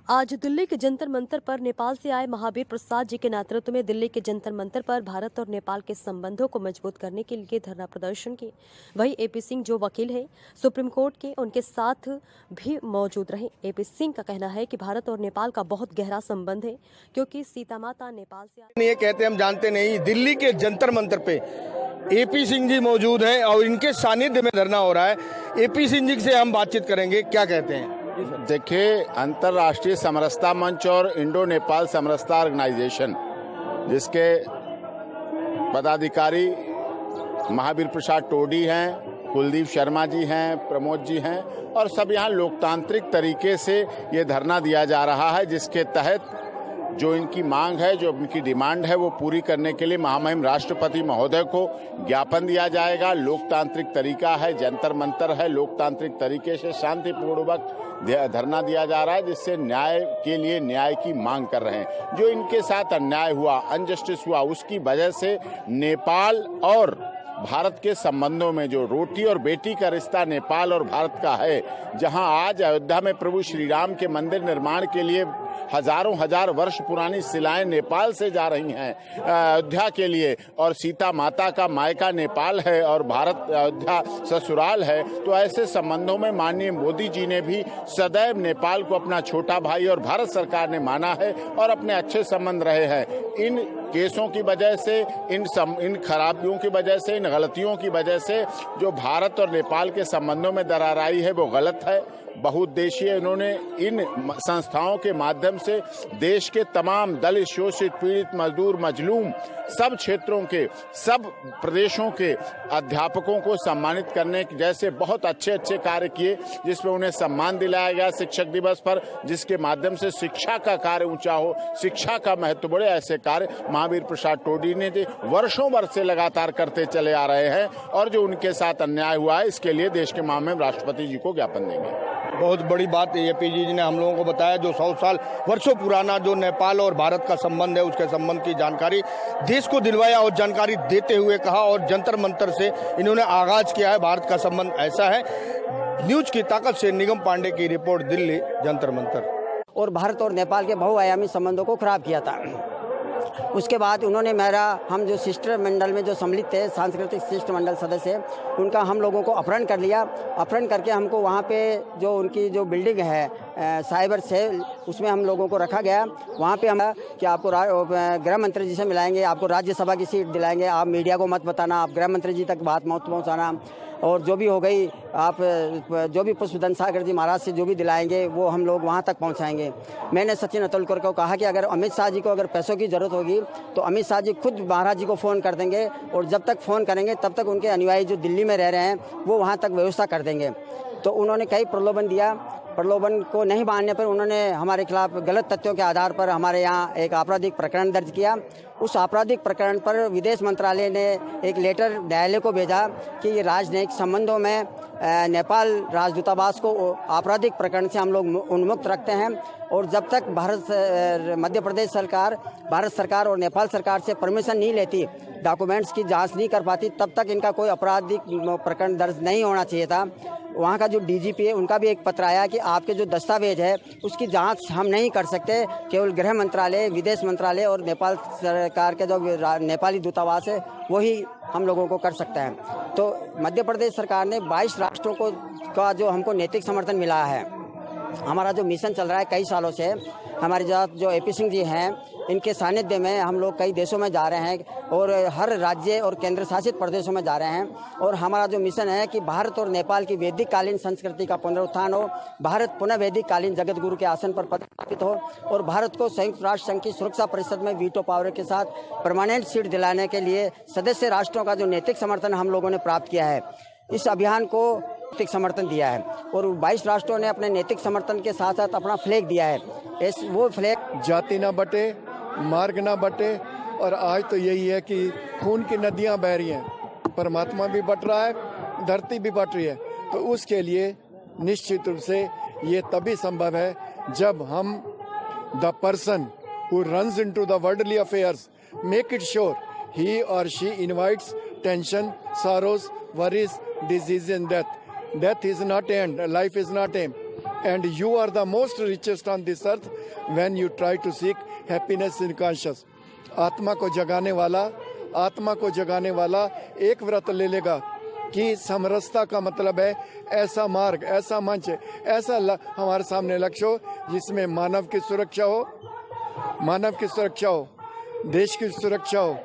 आज दिल्ली के जंतर मंतर पर नेपाल से आए महावीर प्रसाद जी के नेतृत्व में दिल्ली के जंतर मंतर पर भारत और नेपाल के संबंधों को मजबूत करने के लिए धरना प्रदर्शन किए। वहीं एपी सिंह जो वकील है सुप्रीम कोर्ट के, उनके साथ भी मौजूद रहे। एपी सिंह का कहना है कि भारत और नेपाल का बहुत गहरा संबंध है, क्योंकि सीता माता नेपाल से ये कहते हम जानते नहीं। दिल्ली के जंतर मंतर पे एपी सिंह जी मौजूद हैं और इनके सानिध्य में धरना हो रहा है। एपी सिंह जी से हम बातचीत करेंगे, क्या कहते हैं। देखिए, अंतर्राष्ट्रीय समरसता मंच और इंडो नेपाल समरसता ऑर्गेनाइजेशन, जिसके पदाधिकारी महावीर प्रसाद टोडी हैं, कुलदीप शर्मा जी हैं, प्रमोद जी हैं और सब यहाँ लोकतांत्रिक तरीके से ये धरना दिया जा रहा है, जिसके तहत जो इनकी मांग है, जो इनकी डिमांड है, वो पूरी करने के लिए महामहिम राष्ट्रपति महोदय को ज्ञापन दिया जाएगा। लोकतांत्रिक तरीका है, जंतर मंतर है, लोकतांत्रिक तरीके से शांतिपूर्वक धरना दिया जा रहा है, जिससे न्याय के लिए न्याय की मांग कर रहे हैं। जो इनके साथ अन्याय हुआ, अनजस्टिस हुआ, उसकी वजह से नेपाल और भारत के संबंधों में जो रोटी और बेटी का रिश्ता नेपाल और भारत का है, जहां आज अयोध्या में प्रभु श्री राम के मंदिर निर्माण के लिए हजारों हजार वर्ष पुरानी शिलाएं नेपाल से जा रही हैं अयोध्या के लिए, और सीता माता का मायका नेपाल है और भारत अयोध्या ससुराल है। तो ऐसे संबंधों में माननीय मोदी जी ने भी सदैव नेपाल को अपना छोटा भाई और भारत सरकार ने माना है और अपने अच्छे संबंध रहे हैं। इन केसों की वजह से, इन खराबियों की वजह से, इन गलतियों की वजह से जो भारत और नेपाल के संबंधों में दरार आई है, वो गलत है। बहुउद्देशीय इन्होंने इन संस्थाओं के माध्यम से देश के तमाम दलित, शोषित, पीड़ित, मजदूर, मजलूम सब क्षेत्रों के, सब प्रदेशों के अध्यापकों को सम्मानित करने जैसे बहुत अच्छे अच्छे कार्य किए, जिसमें उन्हें सम्मान दिलाया गया शिक्षक दिवस पर, जिसके माध्यम से शिक्षा का कार्य ऊंचा हो, शिक्षा का महत्व बढ़े। ऐसे कार्य महावीर प्रसाद टोडी ने वर्षों वर्ष से लगातार करते चले आ रहे हैं और जो उनके साथ अन्याय हुआ है, इसके लिए देश के महामहिम राष्ट्रपति जी को ज्ञापन देंगे। बहुत बड़ी बात एपी जी ने हम लोगों को बताया, जो 100 साल वर्षों पुराना जो नेपाल और भारत का संबंध है, उसके संबंध की जानकारी देश को दिलवाया और जानकारी देते हुए कहा, और जंतर मंतर से इन्होंने आगाज किया है। भारत का संबंध ऐसा है। न्यूज की ताकत से निगम पांडे की रिपोर्ट, दिल्ली जंतर मंतर। और भारत और नेपाल के बहुआयामी संबंधों को खराब किया था। उसके बाद उन्होंने हम जो शिष्ट मंडल में जो सम्मिलित थे, सांस्कृतिक शिष्ट मंडल सदस्य, उनका हम लोगों को अपहरण कर लिया। अपहरण करके हमको वहाँ पे जो उनकी जो बिल्डिंग है साइबर सेल, उसमें हम लोगों को रखा गया। वहाँ पे हम कि आपको गृह मंत्री जी से मिलाएंगे, आपको राज्यसभा की सीट दिलाएंगे, आप मीडिया को मत बताना, आप गृह मंत्री जी तक बात मत पहुँचाना, और जो भी हो गई आप जो भी पुष्पदन सागर जी महाराज से जो भी दिलाएंगे वो हम लोग वहाँ तक पहुँचाएंगे। मैंने सचिन अतुलकर को कहा कि अगर अमित शाह जी को अगर पैसों की ज़रूरत होगी तो अमित शाह जी खुद महाराज जी को फ़ोन कर देंगे, और जब तक फ़ोन करेंगे तब तक उनके अनुयायी जो दिल्ली में रह रहे हैं वो वहाँ तक व्यवस्था कर देंगे। तो उन्होंने कई प्रलोभन दिया। प्रलोभन को नहीं मानने पर उन्होंने हमारे खिलाफ गलत तथ्यों के आधार पर हमारे यहाँ एक आपराधिक प्रकरण दर्ज किया। उस आपराधिक प्रकरण पर विदेश मंत्रालय ने एक लेटर न्यायालय को भेजा कि ये राजनयिक संबंधों में नेपाल राजदूतावास को आपराधिक प्रकरण से हम लोग उन्मुक्त रखते हैं, और जब तक मध्य प्रदेश सरकार, भारत सरकार और नेपाल सरकार से परमिशन नहीं लेती, डॉक्यूमेंट्स की जांच नहीं कर पाती, तब तक इनका कोई आपराधिक प्रकरण दर्ज नहीं होना चाहिए था। वहाँ का जो डीजीपी है, उनका भी एक पत्र आया कि आपके जो दस्तावेज है उसकी जांच हम नहीं कर सकते, केवल गृह मंत्रालय, विदेश मंत्रालय और नेपाल सरकार के जो नेपाली दूतावास है वही हम लोगों को कर सकते हैं। तो मध्य प्रदेश सरकार ने 22 राष्ट्रों का जो हमको नैतिक समर्थन मिला है, हमारा जो मिशन चल रहा है कई सालों से, हमारे जो एपी सिंह जी हैं, इनके सानिध्य में हम लोग कई देशों में जा रहे हैं और हर राज्य और केंद्र शासित प्रदेशों में जा रहे हैं। और हमारा जो मिशन है कि भारत और नेपाल की वैदिक कालीन संस्कृति का पुनरुत्थान हो, भारत पुनः वैदिक कालीन जगत गुरु के आसन पर पदस्थापित हो, और भारत को संयुक्त राष्ट्र संघ की सुरक्षा परिषद में वीटो पावर के साथ परमानेंट सीट दिलाने के लिए सदस्य राष्ट्रों का जो नैतिक समर्थन हम लोगों ने प्राप्त किया है, इस अभियान को नैतिक समर्थन दिया है। और 22 राष्ट्रों ने अपने नैतिक समर्थन के साथ साथ अपना फ्लैग दिया है। वो फ्लैग जाति ना बटे, मार्ग ना बटे, और आज तो यही है कि खून की नदियां बह रही हैं, परमात्मा भी बट रहा है, धरती भी बट रही है। तो उसके लिए निश्चित रूप से ये तभी संभव है जब हम the person who runs into the worldly affairs make it sure he और she invites tension, sorrows, worries, disease and death. Death is not end, life is not aim. and you are the most richest on this earth when you try to seek happiness in conscious. आत्मा को जगाने वाला एक व्रत ले लेगा कि समरसता का मतलब है ऐसा मार्ग, ऐसा मंच, ऐसा हमारे सामने लक्ष्य हो जिसमें मानव की सुरक्षा हो, देश की सुरक्षा हो,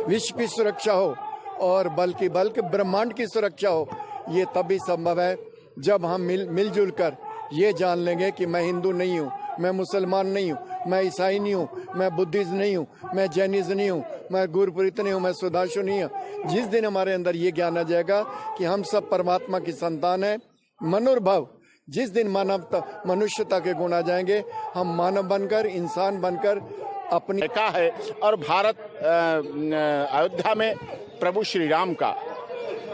विश्व की सुरक्षा हो और बल्कि ब्रह्मांड की सुरक्षा हो। ये तभी संभव है जब हम मिलजुल कर ये जान लेंगे कि मैं हिंदू नहीं हूँ, मैं मुसलमान नहीं हूँ, मैं ईसाई नहीं हूँ, मैं बुद्धिस्ट नहीं हूँ, मैं जैनिज्म नहीं हूँ, मैं गुरपुरीत नहीं हूँ, मैं सुधांशु नहीं हूँ। जिस दिन हमारे अंदर ये ज्ञान आ जाएगा कि हम सब परमात्मा की संतान हैं, मनुर्भव, जिस दिन मनुष्यता के गुण आ जाएंगे, हम मानव बनकर, इंसान बनकर अपनी का है। और भारत अयोध्या में प्रभु श्री राम का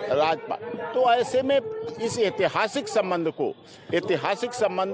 राजपाट, तो ऐसे में इस ऐतिहासिक संबंध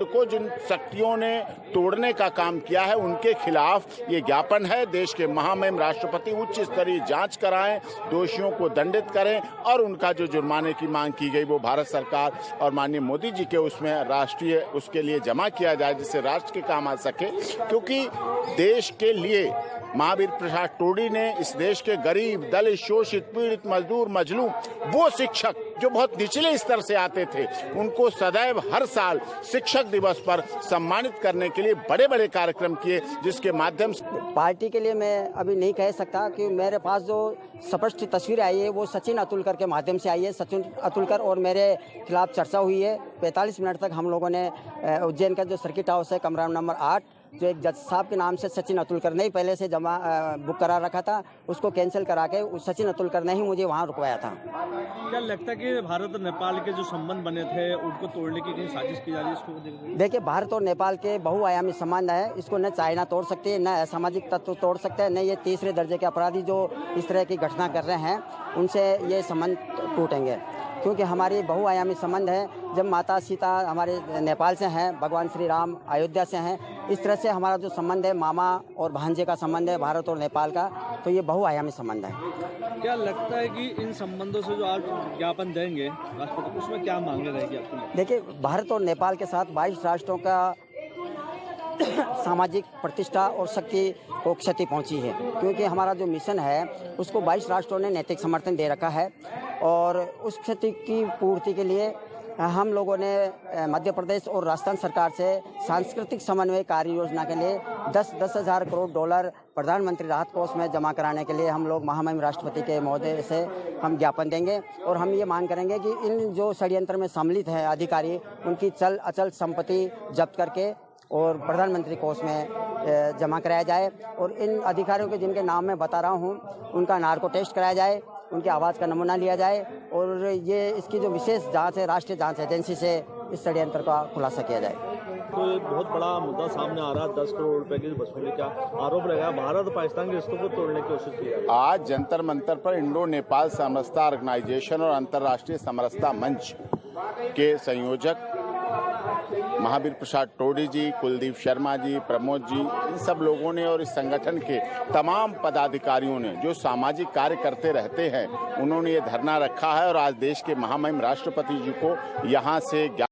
को जिन शक्तियों ने तोड़ने का काम किया है उनके खिलाफ ये ज्ञापन है। देश के महामहिम राष्ट्रपति उच्च स्तरीय जांच कराएं, दोषियों को दंडित करें और उनका जो जुर्माने की मांग की गई वो भारत सरकार और माननीय मोदी जी के उसमें राष्ट्रीय उसके लिए जमा किया जाए, जिससे राष्ट्र के काम आ सके। क्योंकि देश के लिए महावीर प्रसाद टोडी ने इस देश के गरीब, दलित, शोषित, पीड़ित, मजदूर, मजलूम, वो शिक्षक जो बहुत निचले स्तर से आते थे, उनको सदैव हर साल शिक्षक दिवस पर सम्मानित करने के लिए बड़े बड़े कार्यक्रम किए, जिसके माध्यम से पार्टी के लिए मैं अभी नहीं कह सकता कि मेरे पास जो स्पष्ट तस्वीर आई है वो सचिन अतुलकर के माध्यम से आई है। सचिन अतुलकर और मेरे खिलाफ चर्चा हुई है। 45 मिनट तक हम लोगों ने उज्जैन का जो सर्किट हाउस है, कमरा नंबर 8, जो एक जज साहब के नाम से सचिन अतुलकर ने ही पहले से बुक करा रखा था, उसको कैंसिल करा के सचिन अतुलकर ने ही मुझे वहाँ रुकवाया था। क्या लगता है कि भारत और नेपाल के जो संबंध बने थे उनको तोड़ने की कहीं साजिश की जा रही है? इसको देखिए, भारत और नेपाल के बहुआयामी संबंध है, इसको न चाइना तोड़ सकती है, न असामाजिक तत्व तोड़ सकते हैं, न ये तीसरे दर्जे के अपराधी जो इस तरह की घटना कर रहे हैं उनसे ये संबंध टूटेंगे। क्योंकि हमारी बहुआयामी संबंध है। जब माता सीता हमारे नेपाल से हैं, भगवान श्री राम अयोध्या से हैं, इस तरह से हमारा जो संबंध है मामा और भांजे का संबंध है भारत और नेपाल का, तो ये बहुआयामी संबंध है। क्या लगता है कि इन संबंधों से जो आप ज्ञापन देंगे राष्ट्रपति, उसमें क्या मांगे रहेगी आपकी? देखिए, भारत और नेपाल के साथ 22 राष्ट्रों का सामाजिक प्रतिष्ठा और शक्ति को क्षति पहुंची है, क्योंकि हमारा जो मिशन है उसको 22 राष्ट्रों ने नैतिक समर्थन दे रखा है और उस क्षति की पूर्ति के लिए हम लोगों ने मध्य प्रदेश और राजस्थान सरकार से सांस्कृतिक समन्वय कार्य योजना के लिए 10,000 करोड़ डॉलर प्रधानमंत्री राहत कोष में जमा कराने के लिए हम लोग महामहिम राष्ट्रपति के महोदय से हम ज्ञापन देंगे और हम ये मांग करेंगे कि इन जो षड्यंत्र में सम्मिलित हैं अधिकारी, उनकी चल अचल संपत्ति जब्त करके और प्रधानमंत्री कोष में जमा कराया जाए और इन अधिकारियों के जिनके नाम मैं बता रहा हूँ उनका नार्को टेस्ट कराया जाए, उनकी आवाज़ का नमूना लिया जाए और ये इसकी जो विशेष जांच है राष्ट्रीय जांच एजेंसी से इस षड्यंत्र का खुलासा किया जाए। तो एक बहुत बड़ा मुद्दा सामने आ रहा है, 10 करोड़ रुपए की वसूली का आरोप लगाया, भारत और पाकिस्तान के रिश्तों को तोड़ने की कोशिश की है। आज जंतर मंतर पर इंडो नेपाल समरसता ऑर्गेनाइजेशन और अंतर्राष्ट्रीय समरसता मंच के संयोजक महावीर प्रसाद टोडी जी, कुलदीप शर्मा जी, प्रमोद जी, इन सब लोगों ने और इस संगठन के तमाम पदाधिकारियों ने जो सामाजिक कार्य करते रहते हैं, उन्होंने ये धरना रखा है और आज देश के महामहिम राष्ट्रपति जी को यहाँ से